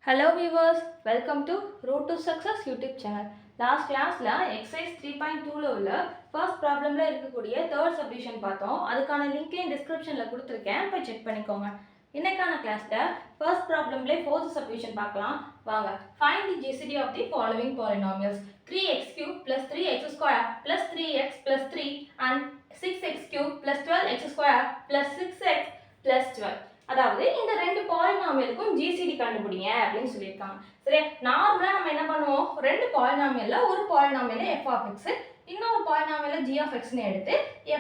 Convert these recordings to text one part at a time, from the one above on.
Hello viewers, welcome to Road to Success YouTube channel. Last classல exercise 3.2ல உள்ள first problemல இருக்கக்கூடிய third subdivision பார்த்தோம். அதுக்கான லிங்கையும் descriptionல கொடுத்திருக்கேன், போய் செக் பண்ணிக்கோங்க. இன்னைக்கான கிளாஸ்ல first problemல fourth subdivision பார்க்கலாம். வாங்க. Find the GCD of the following polynomials: 3x cube plus 3x square plus 3x plus 3 and 6x cube plus 12x square plus 6x plus 12. அதாவது இந்த ரெண்டு பாலினாமியலுக்கும் ஜிசிடி கண்டுபிடிங்க அப்படின்னு சொல்லியிருக்காங்க. சரி, நார்மலா நம்ம என்ன பண்ணுவோம், ரெண்டு பாலினாமியல்ல ஒரு பாலினாமியல்ல f of x இன்னொரு பாலினாமியல்ல g of x ன்னு எடுத்து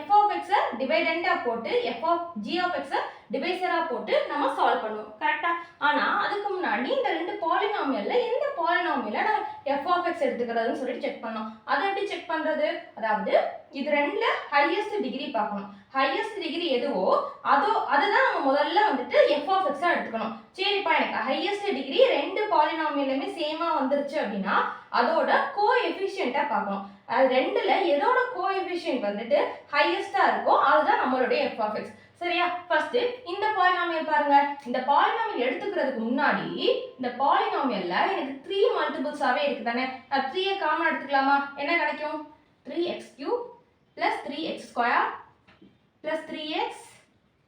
f of x டிவைடண்டா போட்டு f of g of x டிவைசரா போட்டு நம்ம சால்வ் பண்ணுவோம். கரெக்ட்டா? ஆனா அதுக்கு முன்னாடி இந்த ரெண்டு பாலினாமியல்ல எந்த பாலினாமியல்ல நம்ம f of x எடுத்துக்கிறதுன்னு சொல்லி செக் பண்ணோம். அதை எப்படி செக் பண்றது? அதாவது இது ரெண்டுல ஹையஸ்ட் டிகிரி பார்க்கணும். ஹையஸ்ட் டிகிரி எதுவோ அதுதான் நம்ம முதல்ல வந்துட்டு f of x எடுத்துக்கணும். சரிப்பா, எனக்கு ஹையஸ்ட் டிகிரி ரெண்டு பாலினாமியலுமே சேமா வந்துருச்சு அப்படின்னா அதோட கோஎஃபிஷியன்ட்டா பார்க்கணும். அது ரெண்டுல எதோட கோஎஃபிஷியன்ட் வந்துட்டு ஹையஸ்டா இருக்கோ அதுதான் நம்மளுடைய f of x. சரியா? ஃபர்ஸ்ட் இந்த பாலினாமியல் பாருங்க. இந்த பாலினாமியல் எடுத்துக்கிறதுக்கு முன்னாடி இந்த பாலினாமியல்ல எனக்கு 3 மல்டிபிள்ஸாவே இருக்கு தானே. நான் 3 காமன் எடுத்துக்கலாமா? என்ன கிடைக்கும்? 3x³ plus 3x square plus 3x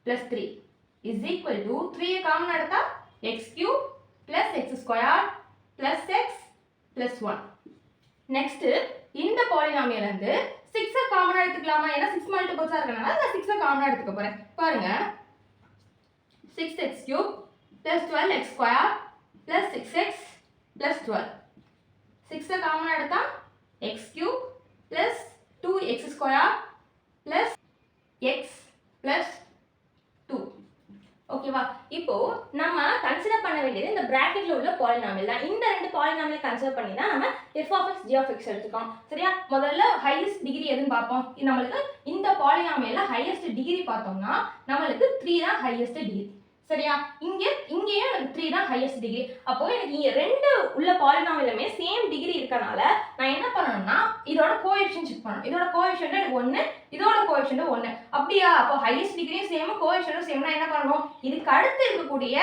plus 3 is equal to 3 common எடுத்தா x³ plus x square plus x plus 1. next இந்த பாலினாமியல் வந்து 6 காமன் எடுத்துக்கலாமா? ஏன்னா 6 மல்டிபிள்ஸா இருக்கனால நான் 6 காமன் எடுத்துக்க போறேன். பாருங்க, 6x³ plus 12x square plus 6x plus 12. 6 common எடுத்தா x³ plus 2x square plus x plus 2. ஓகேவா? இப்போ நம்ம கன்சிடர் பண்ண வேண்டியது இந்த பிராக்கெட்ல உள்ள பாலினாமியல் தான். இந்த ரெண்டு பாலினாமியல் கன்சிடர் பண்ணி தான் நம்ம f of x g of x எடுத்துக்கோம். சரியா? முதல்ல ஹையஸ்ட் டிகிரி எதுன்னு பார்ப்போம். நம்மளுக்கு இந்த பாலினாமியல்ல ஹையஸ்ட் டிகிரி பார்த்தோம்னா நம்மளுக்கு 3 தான் ஹையஸ்ட் டிகிரி. சரியா? இங்கேயும் எனக்கு 3 தான் ஹையஸ்ட் டிகிரி. அப்போ எனக்கு இங்க ரெண்டு உள்ள பாலினாமியலுமே சேம் டிகிரி இருக்கனால நான் என்ன பண்ணணும்னா இதோட கோஎஃபிஷியன்ட் செக் பண்ணணும். இதோட கோஎஃபிஷியன்ட் எனக்கு 1, இதோட கோஎஃபிஷியன்ட் 1. அப்படியா? அப்போ ஹையஸ்ட் டிகிரியும் சேம், கோஎஃபிஷியன்ட்டும் சேம்னா என்ன பண்ணணும்? இதுக்கு அடுத்து இருக்கக்கூடிய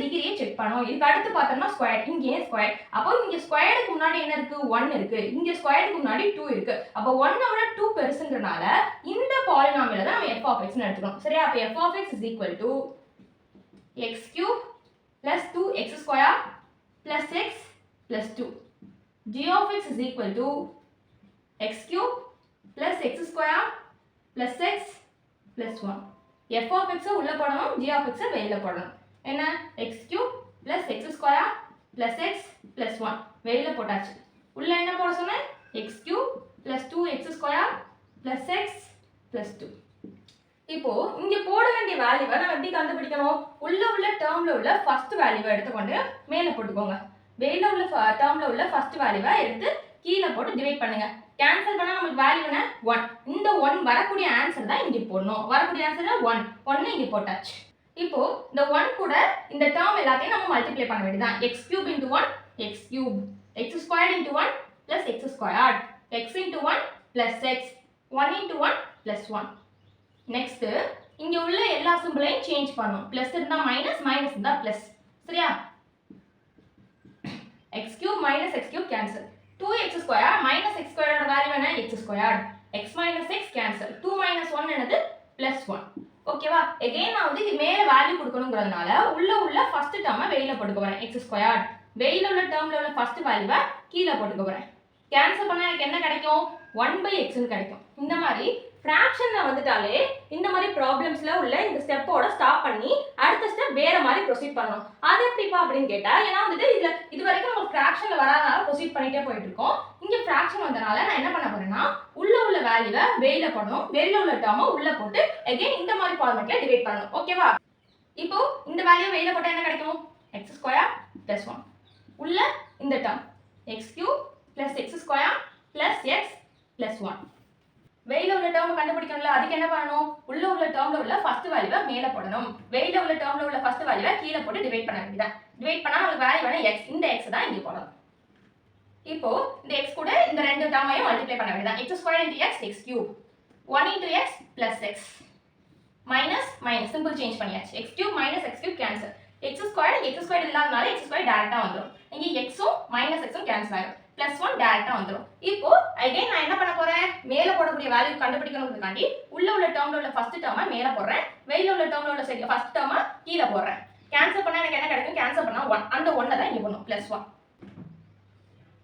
டிகிரியை செக் பண்ணணும். இதுக்கு அடுத்து பார்த்தோம்னா ஸ்கொயர், இங்கே ஸ்கொயர். அப்போ இங்க ஸ்கொயருக்கு முன்னாடி என்ன இருக்கு? 1 இருக்கு. இங்க ஸ்கொயருக்கு முன்னாடி 2 இருக்கு. அப்போ 1 விட 2 பெருசுன்றனால இந்த பாலினாமியலை தான் நம்ம f of x ன்னு எடுத்துக்கணும். சரியா? அப்போ f of x is equal to x³ plus 2x square plus x plus 2. g of x is equal to x³ plus x square plus x plus 1. f of x உள்ள போடணும், g of x வெளியில போடணும். என்ன? x³ plus x square plus x plus 1 வெளியில போட்டாச்சு. உள்ள என்ன போட சொன்னேன்? x³ plus 2x square plus x plus 2. இப்போ இங்க போட வேண்டிய வேல்யூவை நம்ம எப்படி கண்டுபிடிக்கணும்? உள்ள டேர்ம்ல உள்ள ஃபர்ஸ்ட் வேல்யூவை எடுத்துக்கொண்டு மேலே போட்டுக்கோங்க. வெளியில உள்ள டேர்ம்ல உள்ள ஃபர்ஸ்ட் வேல்யூவை எடுத்து கீழே போட்டு டிவைட் பண்ணுங்க. கேன்சல் பண்ணா நமக்கு வேல்யூ என்ன? 1. இந்த 1 வரக்கூடிய ஆன்சர் தான் இங்க போடணும். வரக்கூடிய ஆன்சர் 1 இங்க போட்டாச்சு. இப்போ இந்த 1 கூட இந்த டேர்ம் எல்லாத்தையும் நம்ம மல்டிப்ளை பண்ண வேண்டியதான். x³ into 1 x³, x squared into 1 plus x squared, x into 1 plus x, 1 into 1 plus 1. Next இங்க உள்ள எல்லா சிம்பிளையும் சேஞ்ச் பண்ணனும். பிளஸ் இருந்தா மைனஸ், மைனஸ் இருந்தா பிளஸ். சரியா? x³ minus x³ cancel. 2x square minus x squared ஓட வேல்யூ என்ன? x squared. x minus x cancel. 2 minus 1 என்னது? +1. ஓகேவா? அகைன் நான் வந்து இது மேல வேல்யூ கொடுக்கணும்ங்கறதுனால உள்ள ஃபர்ஸ்ட் டேர்மை வெளியில போட்டுக்க போறேன். x squared. வெளியில உள்ள டேர்ம்ல உள்ள ஃபர்ஸ்ட் வேல்யூவை கீழ போட்டுக்க போறேன். கேன்சல் பண்ணா எனக்கு என்ன கிடைக்கும்? 1/x ன்னு கிடைக்கும். இந்த மாதிரி ஃபிராக்ஷன்ல வந்துட்டாலே இந்த மாதிரி ப்ராப்ளம்ஸ்ல உள்ள இந்த ஸ்டெப்போட ஸ்டாப் பண்ணி அடுத்த ஸ்டெப் வேற மாதிரி ப்ரோசீட் பண்ணணும். அது எப்படிப்பா அப்படின்னு கேட்டா, ஏன்னா வந்துட்டு இது வரைக்கும் நம்ம ஃபிராக்ஷன்ல வராதனால ப்ரோசீட் பண்ணிட்டே போயிட்டு இருக்கோம். இங்க ஃபிராக்ஷன் வந்தனால நான் என்ன பண்ண போறேன்னா உள்ள வேல்யூவை வெளியில போடணும், வெளியில உள்ள டேர்மை உள்ள போட்டு அகைன் இந்த மாதிரி ஃபார்மட்ல டிவைட் பண்ணணும். ஓகேவா? இப்போ இந்த வேல்யூ வெளியில போட்டா என்ன கிடைக்கும்? x² plus 1. உள்ள இந்த term x³ plus x square plus x plus 1. வெளியில உள்ள டேர்ம் கண்டுபிடிக்கணும்ல, அதுக்கு என்ன பண்ணணும்? உள்ள டேர்ம்ல உள்ள ஃபர்ஸ்ட் வேல்யூவை மேலே போடணும், வெளியில உள்ள டேர்ம்ல உள்ள ஃபர்ஸ்ட் வேல்யூவை கீழே போட்டு டிவைட் பண்ண வேண்டியதான். டிவைட் பண்ணா நமக்கு வேல்யூ வேணும் x. இந்த x தான் இங்க போடணும். இப்போ இந்த x கூட இந்த ரெண்டு டேர்மையும் மல்டிப்ளை பண்ண வேண்டியதான். x² into x x³, 1 into x plus x minus minus simple change பண்ணியாச்சு. x³ minus x³ cancel. X square இல்லாதனால எக்ஸ் ஸ்கொயர் டேரெக்டாக வந்துடும். இங்கே எக்ஸும் மைனஸ் எக்ஸும் கேன்சல் ஆகிடும். +1 டேரெக்டாக வந்துடும். இப்போ அகைன் நான் என்ன பண்ண போகிறேன், மேலே போடக்கூடிய வேல்யூ கண்டுபிடிக்கணுங்கிறதுக்காண்டி உள்ள உள்ள டேர்மில் உள்ள ஃபர்ஸ்ட் டேர்மை மேலே போடுறேன், வெளியில் உள்ள டேர்மில் உள்ள ஃபர்ஸ்ட் டேர்மை கீழே போடுறேன். கேன்சல் பண்ணால் எனக்கு என்ன கிடைக்கும், கேன்சல் பண்ணால் 1, அந்த 1 தான் இங்கே பண்ணும் +1.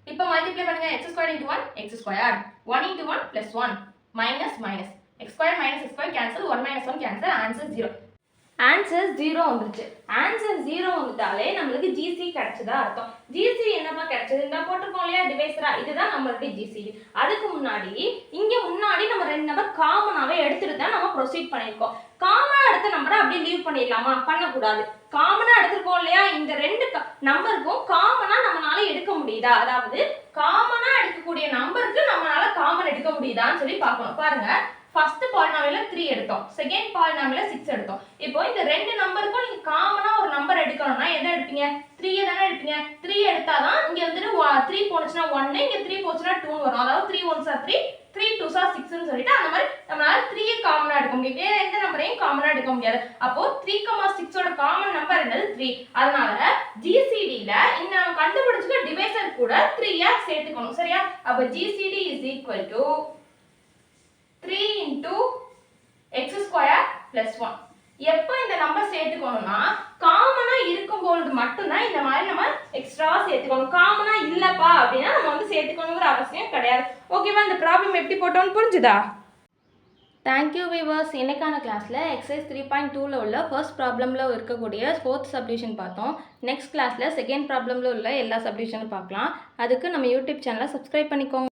இப்போ மல்டிப்ளை பண்ணுங்க, x² × 1 x², 1 × 1 +1 minus minus x² minus x² cancel, 1 minus 1 cancel, answer 0. Answer 0 வந்துருச்சு. ஆன்சர் 0 வந்துட்டாலே நம்மளுக்கு ஜிசி கிடைச்சதா அர்த்தம். ஜிசி என்னப்பா கிடைச்சது, இந்த போட்டிருக்கோம் இல்லையா டிவைசரா, இதுதான் நம்மளுடைய ஜிசிடி. அதுக்கு முன்னாடி நம்ம 2 நம்பர் காமனாவே எடுத்துட்டு தான் நம்ம ப்ரொசீட் பண்ணியிருக்கோம். காமனா எடுத்த நம்பரை அப்படியே லீவ் பண்ணிடலாமா, பண்ணக்கூடாது. காமனா எடுத்திருக்கோம் இல்லையா, இந்த 2 நம்பருக்கும் காமனா நம்மளால எடுக்க முடியுதா, அதாவது காமனா எடுக்கக்கூடிய நம்பருக்கு நம்மளால காமன் எடுக்க முடியுதான்னு சொல்லி பார்க்கணும். பாருங்க, ஃபர்ஸ்ட் பாலினாமியல்ல 3 எடுத்தோம், செகண்ட் பாலினாமியல்ல 6 எடுத்தோம். இப்போ இந்த 2 நம்பருக்கும் நீங்க காமனா ஒரு நம்பர் எடுக்கணும்னா எதை எடுப்பீங்க, 3 தானே எடுப்பீங்க. 3 எடுத்தாதான் இங்க வந்துட்டு 3 போனுச்சுன்னா 1, இங்க 3 போச்சுன்னா 2 வரும். அதாவது 3 1s are 3, 3 2s are 6ன்னு சொல்லிட்டு அந்த மாதிரி நம்மளால 3 காமனா எடுக்க முடியும். வேற எந்த நம்பரையும் காமனா எடுக்க முடியாது. அப்போ 3,6 ஓட காமன் நம்பர் என்னது 3. அதனால GCDல இந்த நம்ம கண்டுபிடிச்சுக்க டிவைசர் கூட 3 சேர்த்துக்கணும். சரியா? அப்ப GCD is equal to 3 into x² + 1. எப்போ இந்த நம்பர் சேர்த்துக்கணும்னா காமனா இருக்கும்போது மட்டும்தான் இந்த மாதிரி நம்ம எக்ஸ்ட்ரா சேர்த்துக்கணும். காமனா இல்லப்பா அப்படின்னா நம்ம வந்து சேர்த்துக்கணுங்கிற அவசியம் கிடையாது. ஓகேவா? இந்த ப்ராப்ளம் எப்படி போட்டோம்னு புரிஞ்சுதா? Thank you viewers. இன்னைக்கான கிளாஸில் எக்ஸசைஸ் 3.2ல உள்ள ஃபர்ஸ்ட் ப்ராப்ளமில் இருக்கக்கூடிய ஃபோர்த் சப்டிவிஷன் பார்த்தோம். நெக்ஸ்ட் கிளாஸில் செகண்ட் ப்ராப்ளமில் உள்ள எல்லா சப்டிவிஷனும் பார்க்கலாம். அதுக்கு நம்ம யூடியூப் சேனலை சப்ஸ்கிரைப் பண்ணிக்கோங்க.